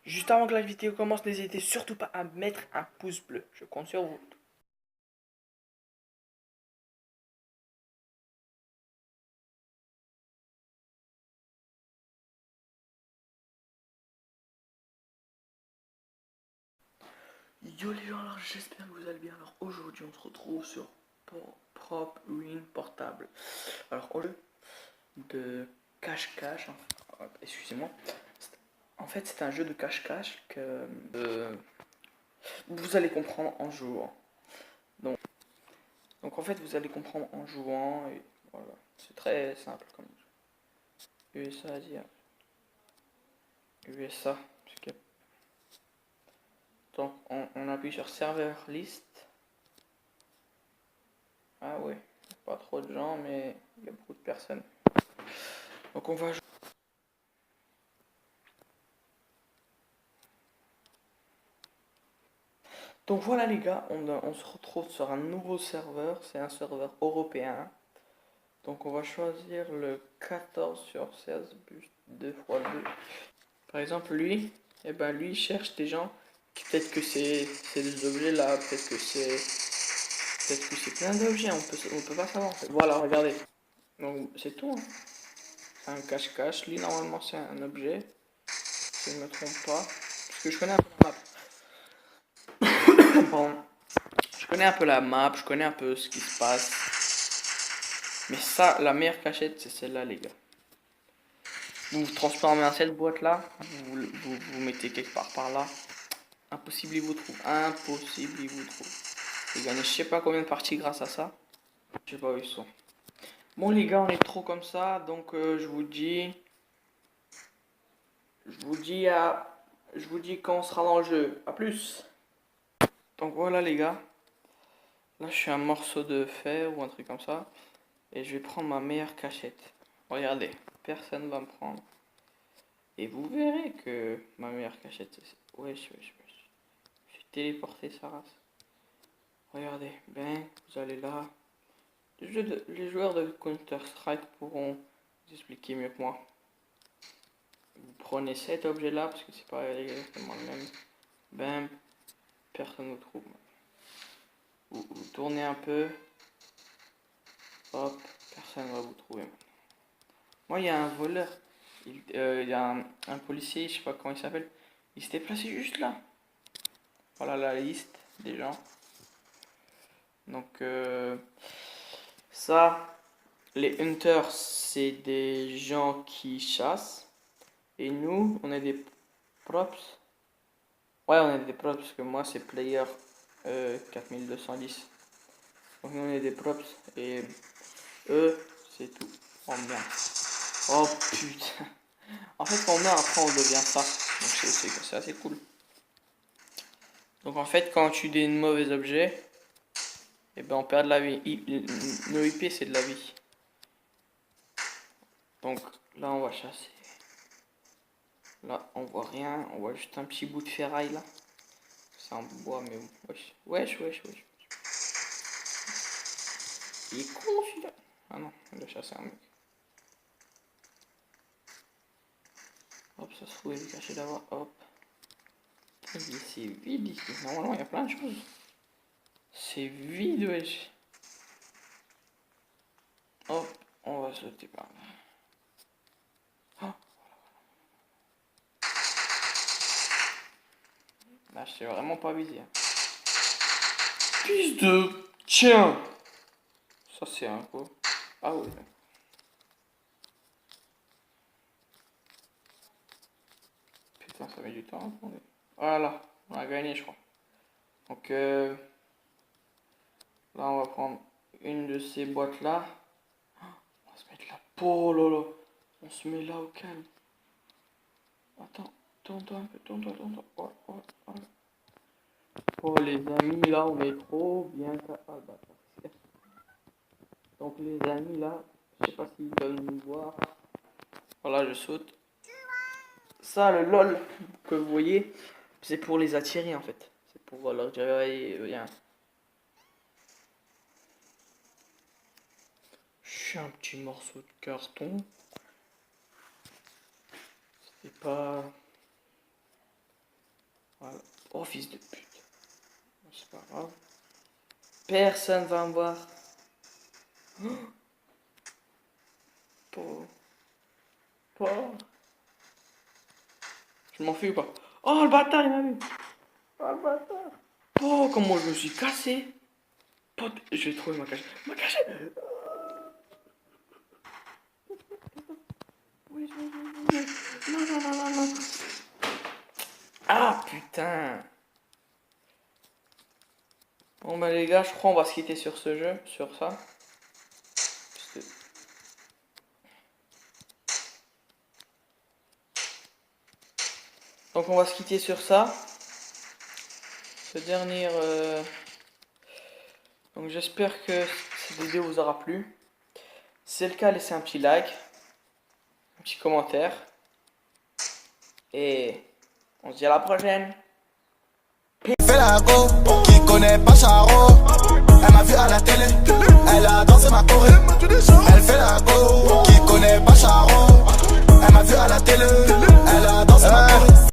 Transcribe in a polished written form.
Juste avant que la vidéo commence, n'hésitez surtout pas à mettre un pouce bleu. Je compte sur vous. Yo les gens, alors j'espère que vous allez bien. Alors aujourd'hui, on se retrouve sur Prop Ruin Portable. Alors au lieu de cache-cache, excusez-moi, en fait c'est un jeu de cache-cache que vous allez comprendre en jouant. Donc en fait vous allez comprendre en jouant et voilà, c'est très simple comme jeu. USA, dire USA, donc on appuie sur serveur list. Ah ouais, pas trop de gens mais il y a beaucoup de personnes. Donc on va jouer. Donc voilà les gars, on se retrouve sur un nouveau serveur, c'est un serveur européen. Donc on va choisir le 14 sur 16 bus 2x2. Par exemple lui, lui il cherche des gens, peut-être que c'est des objets là, peut-être que c'est plein d'objets, on peut pas savoir en fait. Voilà, regardez. Donc c'est tout, hein. C'est un cache-cache, lui normalement c'est un objet, si je ne me trompe pas. Parce que je connais un peu la map. Pardon. Je connais un peu la map, je connais un peu ce qui se passe. Mais ça, la meilleure cachette, c'est celle-là, les gars. Vous vous transformez en cette boîte-là, vous mettez quelque part par là. Impossible, il vous trouve. Impossible, il vous trouve. J'ai gagné je sais pas combien de parties grâce à ça. Je sais pas où ils sont. Bon, les gars, on est trop comme ça, donc je vous dis. Je vous dis quand on sera dans le jeu. A plus. Donc voilà, les gars. Là, je suis un morceau de fer ou un truc comme ça. Et je vais prendre ma meilleure cachette. Regardez, personne va me prendre. Et vous verrez que ma meilleure cachette, c'est... Wesh, wesh, wesh. Je suis téléporté, sa race. Regardez, ben, vous allez là. Les joueurs de Counter-Strike pourront vous expliquer mieux que moi. Vous prenez cet objet-là, parce que c'est pas exactement le même. Ben, personne ne vous trouve. Vous tournez un peu. Hop, personne ne va vous trouver. Moi, il y a un voleur. Il y a un policier, je sais pas comment il s'appelle. Il s'était placé juste là. Voilà la liste des gens. Donc, ça, les hunters, c'est des gens qui chassent. Et nous, on est des props. Ouais, on est des props parce que moi, c'est player 4210. Donc, nous, on est des props. Et eux, c'est tout. Oh merde. Oh putain. En fait, quand on meurt, après, on devient ça. Donc, c'est assez cool. Donc, en fait, quand on tue des mauvais objets, et ben, on perd de la vie. Nos IP, c'est de la vie. Donc, là, on va chasser. Là, on voit rien. On voit juste un petit bout de ferraille, là. C'est en bois, mais wesh. Wesh, wesh, wesh. Il est con, celui-là. Ah non, il a chassé un mec. Hop, ça se trouve, il est caché là-bas. Hop. C'est vide ici. Normalement, il y a plein de choses. C'est vide, wesh. Hop, on va sauter par là. Oh. Là, je sais vraiment pas viser. Fils de... Tiens. Ça, c'est un coup. Ah oui. Putain, ça met du temps. Attendez. Voilà, on a gagné, je crois. Donc, là, on va prendre une de ces boîtes-là. On va se mettre là. Oh là là. On se met là au calme. Attends, tourne-toi un peu, tourne-toi, tourne-toi. Oh, oh, oh. Oh, les amis, là, on est trop bien. Ah, bah, donc, les amis, là, je sais pas s'ils peuvent nous voir. Voilà, je saute. Ça, le lol que vous voyez, c'est pour les attirer en fait. C'est pour leur dire, ouais, viens. Je suis un petit morceau de carton. C'est pas. Voilà. Oh, fils de pute. C'est pas grave. Personne va me voir. Pauvre. Pauvre. Je m'en fous ou pas? Oh, le bâtard, il m'a vu. Oh, le bâtard. Oh, comment je me suis cassé. Pote, je vais trouver ma cachette. Ma cachette. Oui, oui, oui, oui. Non, non, non, non, non. Ah, putain. Bon, bah, les gars, je crois qu'on va se quitter sur ce jeu, sur ça. Parce que... Donc, on va se quitter sur ça. Ce dernier... Donc, j'espère que cette vidéo vous aura plu. Si c'est le cas, laissez un petit like, un petit commentaire. Et on se dit à la prochaine. Fais la go, qui connaît pas Charo, elle m'a vu à la télé.